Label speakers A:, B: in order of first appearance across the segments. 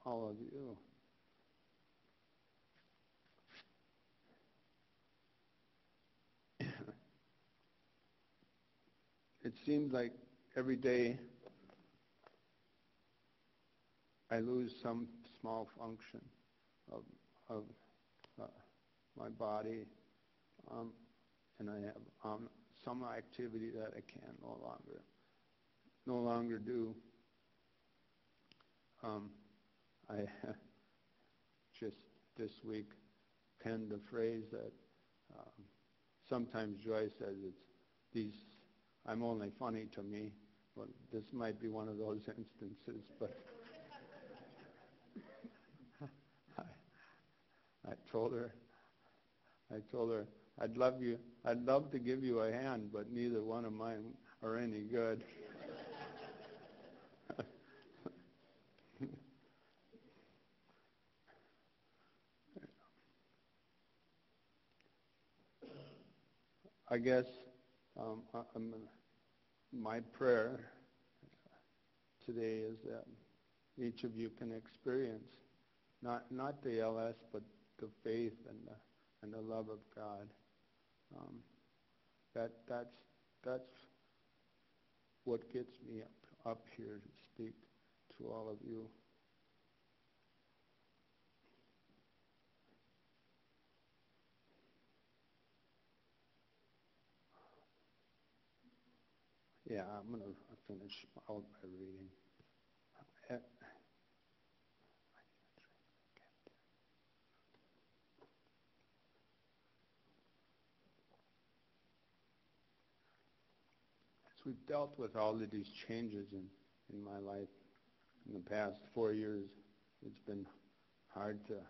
A: all of you. It seems like every day I lose some small function of my body, and I have some activity that I can no longer do. I just this week penned a phrase that sometimes Joy says I'm only funny to me, but this might be one of those instances. But I told her, I'd love to give you a hand, but neither one of mine are any good. I guess my prayer today is that each of you can experience not the LS, but the faith and the love of God. That's what gets me up here to speak to all of you. Yeah, I'm going to finish out my reading. As we've dealt with all of these changes in my life in the past 4 years, it's been hard to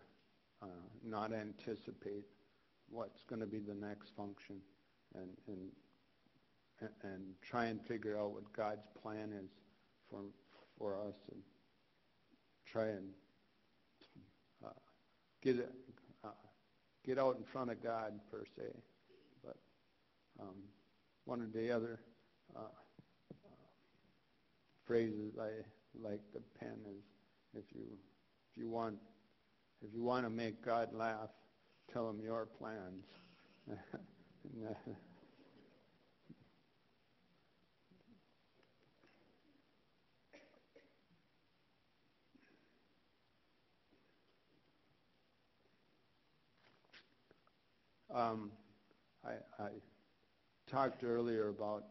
A: not anticipate what's going to be the next function and try and figure out what God's plan is for us, and try and get out in front of God per se. But one of the other phrases I like to pen is, if you want to make God laugh, tell him your plans. I talked earlier about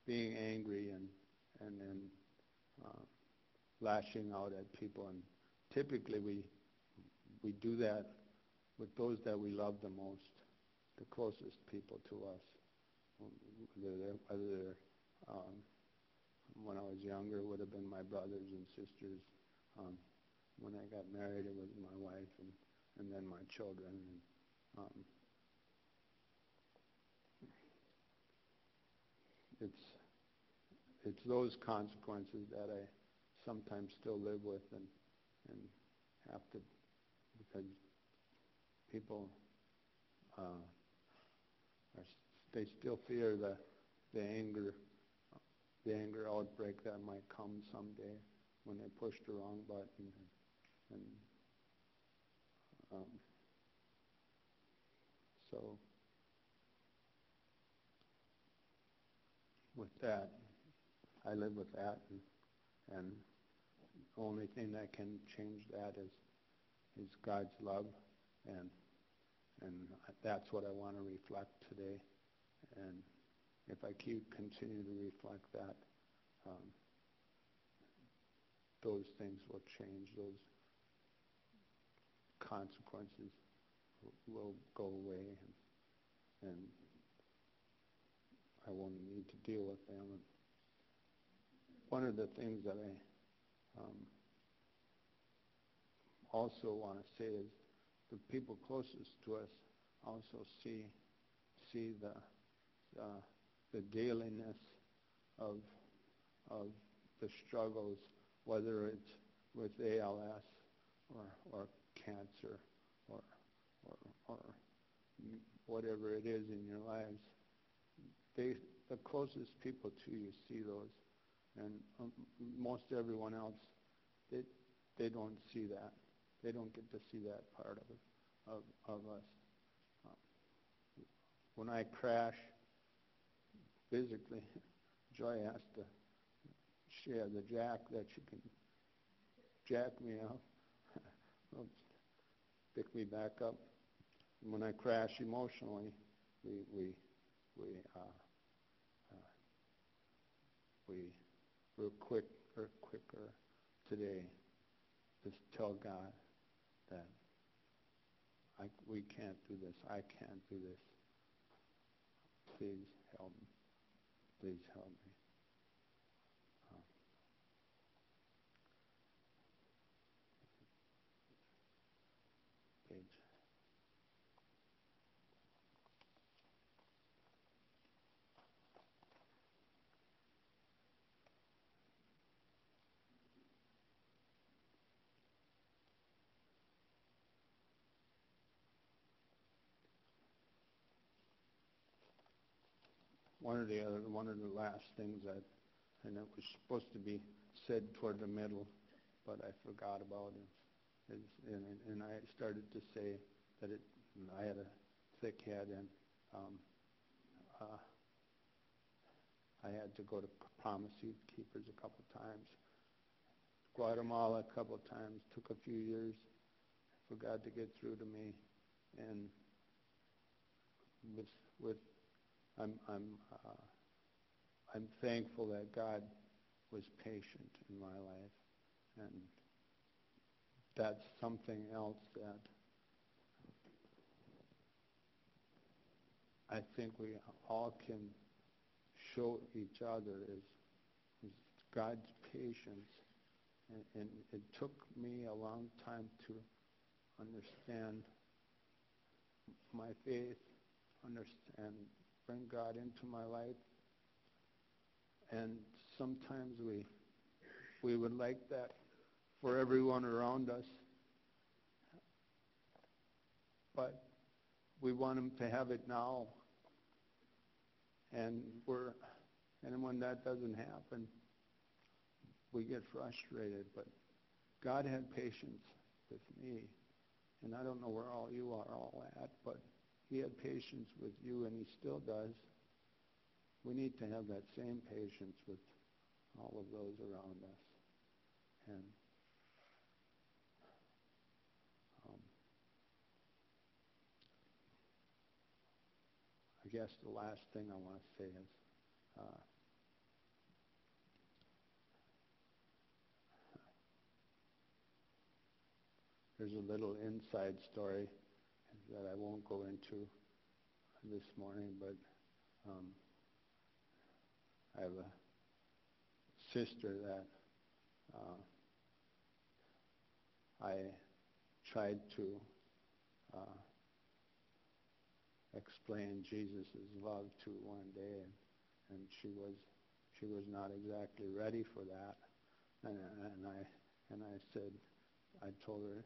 A: being angry and then lashing out at people, and typically we do that with those that we love the most, the closest people to us. Whether they're when I was younger, it would have been my brothers and sisters. When I got married, it was my wife, and then my children. And, it's those consequences that I sometimes still live with and have to, because people they still fear the anger outbreak that might come someday when they push the wrong button. And so with that, I live with that, and the only thing that can change that is God's love, and that's what I want to reflect today. And if I continue to reflect that, those things will change. Those consequences will go away, and I won't need to deal with them. And one of the things that I also want to say is the people closest to us also see the dailiness of the struggles, whether it's with ALS or cancer or whatever it is in your lives. The closest people to you see those, and most everyone else they, they don't see that. They don't get to see that part of it, of us. Um, when I crash physically, Joy has to, she has a jack that she can jack me up, pick me back up. And when I crash emotionally, we we we uh, we're quicker today to tell God that we can't do this. I can't do this. Please help me. Please help me. Uh, page. One of the last things that, and it was supposed to be said toward the middle, but I forgot about it. And I started to say that I had a thick head, and uh, I had to go to Promise Keepers a couple times, Guatemala a couple times. Took a few years for God to get through to me, and with I'm thankful that God was patient in my life, and that's something else that I think we all can show each other is God's patience. And it took me a long time to understand my faith, understand, bring God into my life. And sometimes we would like that for everyone around us, but we want them to have it now. And when that doesn't happen, we get frustrated. But God had patience with me, and I don't know where all you are all at, but he had patience with you, and he still does. We need to have that same patience with all of those around us. And I guess the last thing I want to say is there's a little inside story that I won't go into this morning, but I have a sister that I tried to explain Jesus' love to one day, and she was not exactly ready for that, and I said, I told her,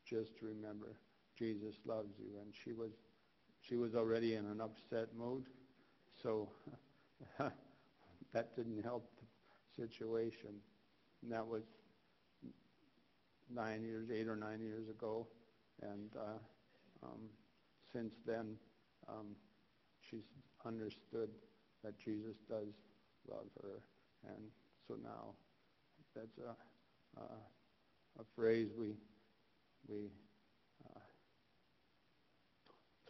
A: just remember, Jesus loves you, and she was already in an upset mood, so that didn't help the situation. And that was 8 or 9 years ago, and since then she's understood that Jesus does love her, and so now that's a phrase we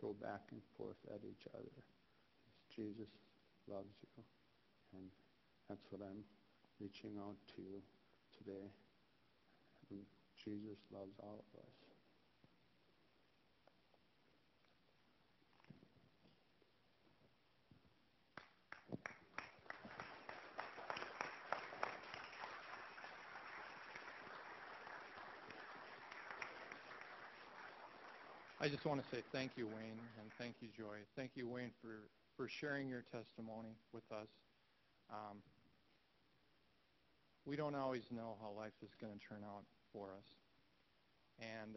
A: throw back and forth at each other. It's Jesus loves you, and that's what I'm reaching out to you today. And Jesus loves all of us.
B: I just want to say thank you, Wayne, and thank you, Joy. Thank you, Wayne, for sharing your testimony with us. We don't always know how life is going to turn out for us. And